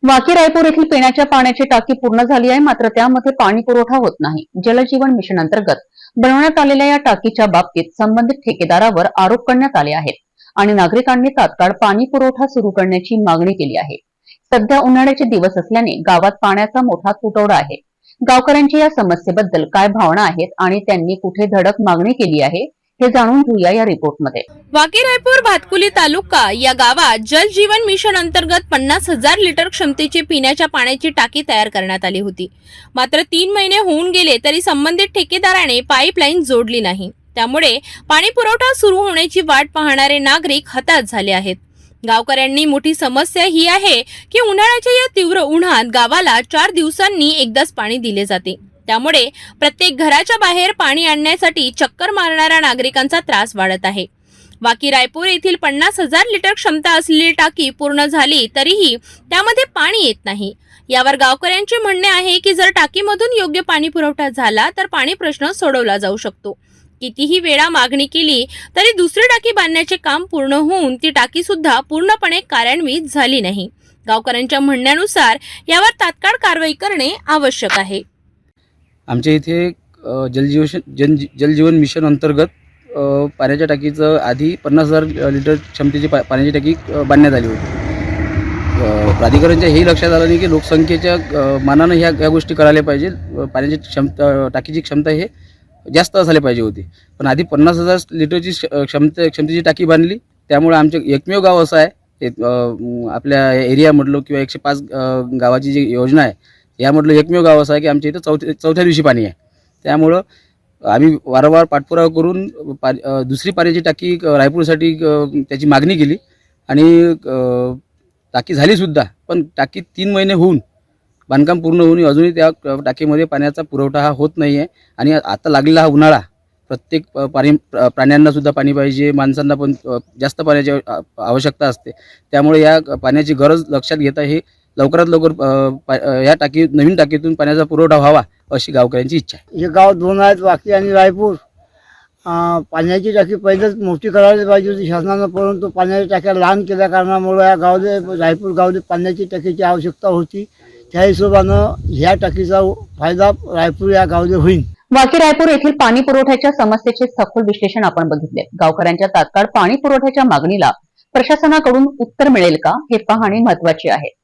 वाकी रायपूर येथील पिण्याच्या पाण्याची टाकी पूर्ण झाली आहे, मात्र त्यामध्ये पाणी पुरवठा होत नाही। जलजीवन मिशन अंतर्गत बनवण्यात आलेल्या या टाकीच्या बाबतीत संबंधित ठेकेदारावर आरोप करण्यात आले आहेत आणि नागरिकांनी तात्काळ पाणी पुरवठा सुरू करण्याची मागणी केली आहे। सध्या उन्हाळ्याचे दिवस असल्याने गावात पाण्याचा मोठा तुटवडा आहे। गावकऱ्यांची या समस्येबद्दल काय भावना आहेत आणि त्यांनी कुठे धडक मागणी केली आहे हे जाणून घेऊया या रिपोर्टमध्ये। वाकी रायपूर भातकुली तालुका या गावात जल जीवन मिशन अंतर्गत 50,000 लिटर क्षमतेची पिण्याच्या पाण्याची टाकी तयार करण्यात आली होती। मात्र 3 महिने होऊन गेले तरी संबंधित ठेकेदाराने पाईपलाईन जोडली नाही। त्यामुळे पाणी पुरवठा सुरू होण्याची वाट पाहणारे नागरिक हताश झाले आहेत। गावकऱ्यांनी मोठी समस्या ही आहे की उन्हाळ्याच्या या तीव्र उन्हात गावाला 4 दिवसांनी एकदाच पाणी दिले जाते। त्यामुळे प्रत्येक घराच्या बाहेर पाणी आणण्यासाठी चक्कर मारणाऱ्या नागरिकांचा त्रास वाढत आहे। वाकी रायपूर येथील 50,000 लिटर क्षमता असलेली टाकी पूर्ण झाली तरीही त्यामध्ये पाणी येत नाही। यावर गावकऱ्यांचे म्हणणे आहे की जर टाकीमधून योग्य पाणी पुरवठा झाला तर पाणी प्रश्न सोडवला जाऊ शकतो। कितीही वेळा मागणी केली तरी दुसरी टाकी बांधण्याचे काम पूर्ण होऊन ती टाकी सुद्धा पूर्णपणे कार्यान्वित झाली नाही। गावकऱ्यांच्या म्हणण्यानुसार यावर तात्काळ कारवाई करणे आवश्यक आहे। आमच्या इथे जलजीवन मिशन अंतर्गत पाण्याच्या टाकीचं आधी 50,000 लिटर क्षमतेची पाण्याची टाकी बांधण्यात आली होती। प्राधिकरणच्या हेही लक्षात आलं नाही की लोकसंख्येच्या मानानं ह्या गोष्टी करायला पाहिजे। पाण्याची टाकीची क्षमता हे जास्त असायला पाहिजे होती, पण आधी 50,000 लिटरची क्षमतेची टाकी बांधली। त्यामुळे आमचे एकमेव गाव असं आहे आपल्या एरियामधलं किंवा 105 गावाची जी योजना आहे यामधलं एकमेव गाव असं आहे की आमच्या इथं चौथ्या दिवशी पाणी आहे। त्यामुळं आम्ही वारंवार पाठपुरावा करून दुसरी पाण्याची टाकी रायपूरसाठी त्याची मागणी केली आणि टाकी झालीसुद्धा, पण टाकी 3 महिने होऊन बांधकाम पूर्ण होऊन अजूनही त्या टाकीमध्ये पाण्याचा पुरवठा हा होत नाही आहे। आणि आता लागलेला हा उन्हाळा प्रत्येक प्राण्यांनासुद्धा पाणी पाहिजे, माणसांना पण जास्त पाण्याची आवश्यकता असते। त्यामुळे या पाण्याची गरज लक्षात घेता हे लवकरात लवकर या नवीन टाकीतून पाण्याचा पुरवठा व्हावा अशी गावकऱ्यांची इच्छा आहे। हे गाव 2 आहेत, वाकी आणि रायपूर। पाण्याची टाकी पहिलेच मोठी करायला पाहिजे होती शासनानं, परंतु पाण्याच्या टाक्या लहान केल्या कारणामुळे या गावले रायपूर गावले पाण्याची टाकीची आवश्यकता होती। त्या हिशोबानं ह्या टाकीचा फायदा रायपूर या गावले होईल। वाकी रायपूर येथील पाणी पुरवठ्याच्या समस्येचे सखोल विश्लेषण आपण बघितले। गावकऱ्यांच्या तात्काळ पाणी पुरवठ्याच्या मागणीला प्रशासनाकडून उत्तर मिळेल का हे पाहणे महत्त्वाचे आहे।